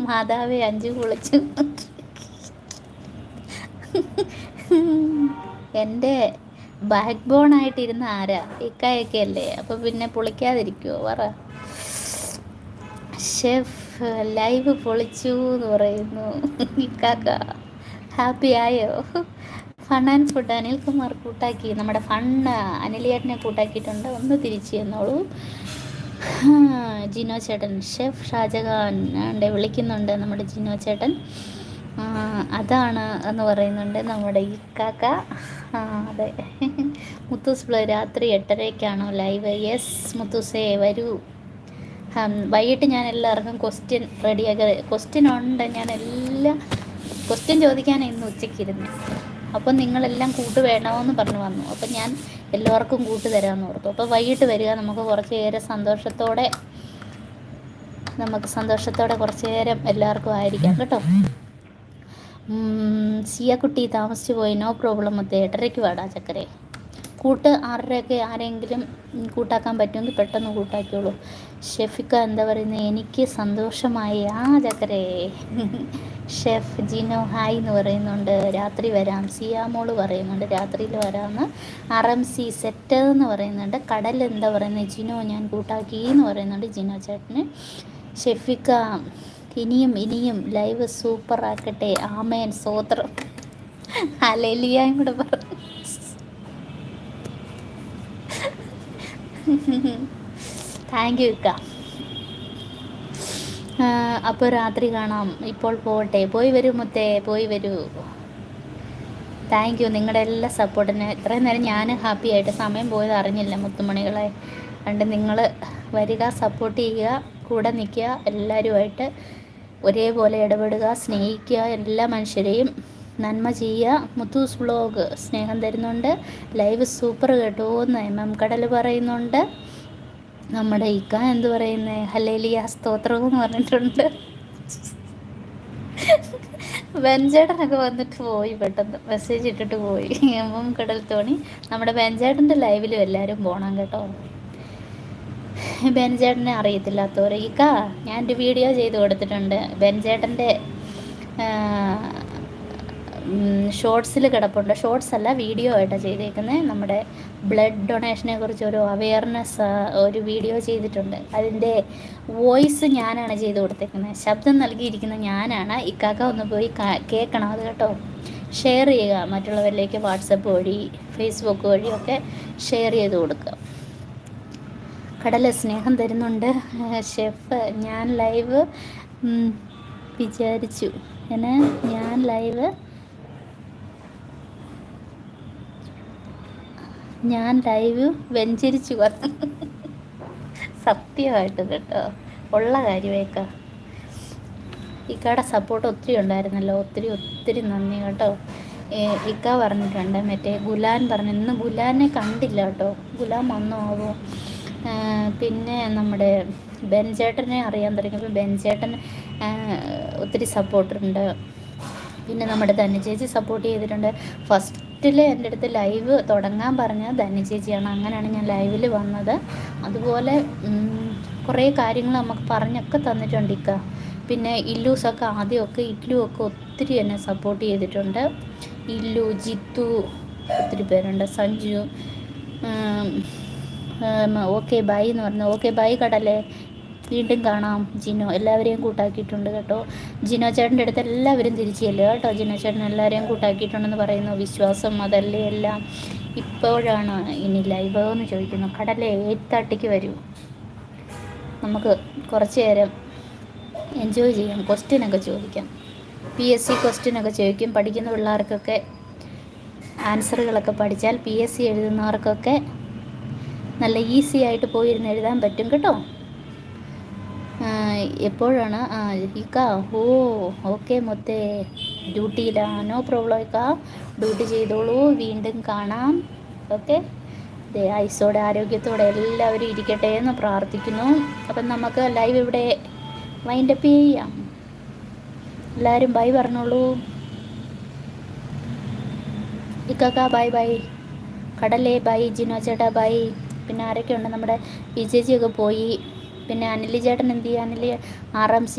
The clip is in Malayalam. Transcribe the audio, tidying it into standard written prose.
മാതാവേ 5 പൊളിച്ചു. എൻ്റെ ബാക്ക് ബോൺ ആയിട്ടിരുന്ന ആരാ? ഇക്കായൊക്കെ അല്ലേ. അപ്പോൾ പിന്നെ പൊളിക്കാതിരിക്കുമോ പറ. ഷെഫ് ലൈവ് പൊളിച്ചു എന്ന് പറയുന്നു ഇക്കാക്ക. ഹാപ്പി ആയോ? ഫൺ ആൻഡ് ഫുഡ് അനിൽകുമാർ കൂട്ടാക്കി. നമ്മുടെ ഫണ്ണ് അനിലിയേട്ടനെ കൂട്ടാക്കിയിട്ടുണ്ട്. ഒന്ന് തിരിച്ചു എന്നോളൂ. ജിനോ ചേട്ടൻ ഷെഫ് ഷാജഹാൻ വിളിക്കുന്നുണ്ട് നമ്മുടെ ജിനോ ചേട്ടൻ. അതാണ് എന്ന് പറയുന്നുണ്ട് നമ്മുടെ ഇക്കാക്ക. അതെ. മുത്തൂസ് ബ്ലോ രാത്രി 8:30-ക്കാണോ ലൈവ്? യെസ് മുത്തൂസേ വരൂ. വൈകിട്ട് ഞാൻ എല്ലാവർക്കും ക്വസ്റ്റ്യൻ റെഡിയാക്കി. ക്വസ്റ്റ്യൻ ഉണ്ട്. ഞാൻ എല്ലാം ക്വസ്റ്റ്യൻ ചോദിക്കാൻ ഇന്ന് ഉച്ചയ്ക്ക് ഇരുന്നേ. അപ്പോൾ നിങ്ങളെല്ലാം കൂട്ട് വേണമെന്ന് പറഞ്ഞു വന്നു. അപ്പം ഞാൻ എല്ലാവർക്കും കൂട്ട് തരാമെന്ന് ഓർത്തു. അപ്പോൾ വൈകിട്ട് വരിക. നമുക്ക് കുറച്ച് നേരം സന്തോഷത്തോടെ കുറച്ച് നേരം എല്ലാവർക്കും ആയിരിക്കാം കേട്ടോ. സിയക്കുട്ടി താമസിച്ച് പോയി. No problem. 8:30-ക്ക് വാടാ ചക്കരെ. കൂട്ട് 6:30-ഒക്കെ ആരെങ്കിലും കൂട്ടാക്കാൻ പറ്റുമെങ്കിൽ പെട്ടെന്ന് കൂട്ടാക്കിയോളൂ. ഷെഫിക്ക എന്താ പറയുന്നത്? എനിക്ക് സന്തോഷമായി. ചക്കരെ. ഷെഫ് ജിനോ ഹായ് എന്ന് പറയുന്നുണ്ട്. രാത്രി വരാം. സിയാമോള് പറയുന്നുണ്ട് രാത്രിയിൽ വരാമെന്ന്. RMC സെറ്റ് എന്ന് പറയുന്നുണ്ട്. കടൽ എന്താ പറയുന്നത്? ജിനോ ഞാൻ കൂട്ടാക്കി എന്ന് പറയുന്നുണ്ട് ജിനോ ചേട്ടന്. ഷെഫിക്ക ഇനിയും ലൈവ് സൂപ്പർ ആക്കട്ടെ. ആമേൻ സ്വോത്രം. ഹല്ലേലൂയയും കൂടെ പറഞ്ഞു. താങ്ക് യു ഇക്ക. അപ്പോൾ രാത്രി കാണാം. ഇപ്പോൾ പോകട്ടെ. പോയി വരൂ മുത്തേ, പോയി വരൂ. താങ്ക് യു നിങ്ങളുടെ എല്ലാ സപ്പോർട്ടിന്. ഇത്രയും നേരം ഞാൻ ഹാപ്പി ആയിട്ട് സമയം പോയത് അറിഞ്ഞില്ല മുത്തുമണികളെ. അതുകൊണ്ട് നിങ്ങൾ വരിക, സപ്പോർട്ട് ചെയ്യുക, കൂടെ നിൽക്കുക, എല്ലാവരുമായിട്ട് ഒരേപോലെ ഇടപെടുക, സ്നേഹിക്കുക, എല്ലാ മനുഷ്യരെയും നന്മ ചെയ്യുക. മുത്തൂസ് വ്ളോഗ് സ്നേഹം തരുന്നുണ്ട്. ലൈവ് സൂപ്പർ കേട്ടോ എന്ന് MM കടൽ പറയുന്നുണ്ട്. നമ്മുടെ ഇക്ക എന്ത് പറയുന്നത്? ഹല്ലേലൂയ സ്തോത്രം എന്ന് പറഞ്ഞിട്ടുണ്ട്. ബെഞ്ചേട്ടനൊക്കെ വന്നിട്ട് പോയി, പെട്ടെന്ന് മെസ്സേജ് ഇട്ടിട്ട് പോയി. MM കടൽ തോണി. നമ്മുടെ ബെഞ്ചേട്ടൻ്റെ ലൈവിലും എല്ലാവരും പോകണം കേട്ടോ. ബെൻചേട്ടനെ അറിയത്തില്ലാത്തവർ ഇക്ക ഞാനൊരു വീഡിയോ ചെയ്ത് കൊടുത്തിട്ടുണ്ട്. ബെൻചേട്ടൻ്റെ ഷോർട്സിൽ കിടപ്പുണ്ട്. ഷോർട്സ് അല്ല, വീഡിയോ ആയിട്ടാണ് ചെയ്തേക്കുന്നത്. നമ്മുടെ ബ്ലഡ് ഡൊണേഷനെ കുറിച്ച് ഒരു അവെയർനെസ് ഒരു വീഡിയോ ചെയ്തിട്ടുണ്ട്. അതിൻ്റെ വോയിസ് ഞാനാണ് ചെയ്ത് കൊടുത്തേക്കുന്നത്. ശബ്ദം നൽകിയിരിക്കുന്ന ഞാനാണ്. ഇക്കാക്ക ഒന്ന് പോയി കേൾക്കണം അത് കേട്ടോ. ഷെയർ ചെയ്യുക മറ്റുള്ളവരിലേക്ക്. വാട്സപ്പ് വഴി ഫേസ്ബുക്ക് വഴിയൊക്കെ ഷെയർ ചെയ്ത് കൊടുക്കുക. കടൽ സ്നേഹം തരുന്നുണ്ട്. ഷെഫ് ഞാൻ ലൈവ് വിചാരിച്ചു ഞാൻ ലൈവ് വെഞ്ചരിച്ചു പറഞ്ഞു. സത്യമായിട്ട് കേട്ടോ, ഉള്ള കാര്യമേക്ക. ഇക്കയുടെ സപ്പോർട്ട് ഒത്തിരി ഉണ്ടായിരുന്നല്ലോ. ഒത്തിരി നന്ദി കേട്ടോ. ഇക്ക പറഞ്ഞിട്ടുണ്ട്. മറ്റേ ഗുലാൻ പറഞ്ഞു. ഇന്ന് ഗുലാനെ കണ്ടില്ല കേട്ടോ. ഗുലാൻ വന്നോ ആവോ. പിന്നെ നമ്മുടെ ബെൻചേട്ടനെ അറിയാൻ തുടങ്ങിയപ്പോൾ ബെൻചേട്ടൻ ഒത്തിരി സപ്പോർട്ടുണ്ട്. പിന്നെ നമ്മുടെ ധന്യചേച്ചി സപ്പോർട്ട് ചെയ്തിട്ടുണ്ട്. ഫസ്റ്റിൽ എൻ്റെ അടുത്ത് ലൈവ് തുടങ്ങാൻ പറഞ്ഞത് ധന്യചേച്ചിയാണ്. അങ്ങനെയാണ് ഞാൻ ലൈവിൽ വന്നത്. അതുപോലെ കുറേ കാര്യങ്ങൾ നമുക്ക് പറഞ്ഞൊക്കെ തന്നിട്ടുണ്ട് ഇക്ക. പിന്നെ ഇല്ലൂസൊക്കെ ആദ്യമൊക്കെ ഇല്ലുവൊക്കെ ഒത്തിരി എന്നെ സപ്പോർട്ട് ചെയ്തിട്ടുണ്ട്. ഇല്ലു, ജിത്തു, ഒത്തിരി പേരുണ്ട്. സഞ്ജു. ഓക്കെ ബൈ എന്ന് പറഞ്ഞു. ഓക്കെ ബൈ കടലേ, വീണ്ടും കാണാം. ജിനോ എല്ലാവരെയും കൂട്ടാക്കിയിട്ടുണ്ട് കേട്ടോ. ജിനോ ചേട്ടൻ്റെ അടുത്ത് എല്ലാവരും തിരിച്ചു ചെല്ലുക കേട്ടോ. ജിനോ ചേട്ടൻ എല്ലാവരെയും കൂട്ടാക്കിയിട്ടുണ്ടെന്ന് പറയുന്നു. വിശ്വാസം അതല്ലേ എല്ലാം. ഇപ്പോഴാണ് ഇനി ലൈവ് എന്ന് ചോദിക്കുന്നു. കടലേ 8:30-ക്ക് വരൂ. നമുക്ക് കുറച്ച് നേരം എൻജോയ് ചെയ്യാം. ക്വസ്റ്റ്യനൊക്കെ ചോദിക്കാം. PSC ക്വസ്റ്റ്യനൊക്കെ ചോദിക്കും. പഠിക്കുന്ന പിള്ളേർക്കൊക്കെ ആൻസറുകളൊക്കെ പഠിച്ചാൽ PSC എഴുതുന്നവർക്കൊക്കെ നല്ല ഈസി ആയിട്ട് പോയിരുന്ന് എഴുതാൻ പറ്റും കേട്ടോ. എപ്പോഴാണ് ഇക്ക? ഓക്കെ മുത്തേ, ഡ്യൂട്ടിയിലാണ്. നോ പ്രോബ്ലം ഇക്ക, ഡ്യൂട്ടി ചെയ്തോളൂ. വീണ്ടും കാണാം. ഓക്കെ. ഐസോടെ ആരോഗ്യത്തോടെ എല്ലാവരും ഇരിക്കട്ടെ എന്ന് പ്രാർത്ഥിക്കുന്നു. അപ്പം നമുക്ക് ലൈവ് ഇവിടെ വൈൻഡപ്പ് ചെയ്യാം. എല്ലാവരും ബൈ പറഞ്ഞോളൂ. ഇക്കാക്ക ബൈ ബൈ. കടലേ ബൈ. ജിനോ ചേട്ടാ ബൈ. പിന്നെ ആരൊക്കെയുണ്ട്? നമ്മുടെ വിജയിയൊക്കെ പോയി. പിന്നെ അനിൽ ചേട്ടൻ എന്ത് ചെയ്യുക? RMC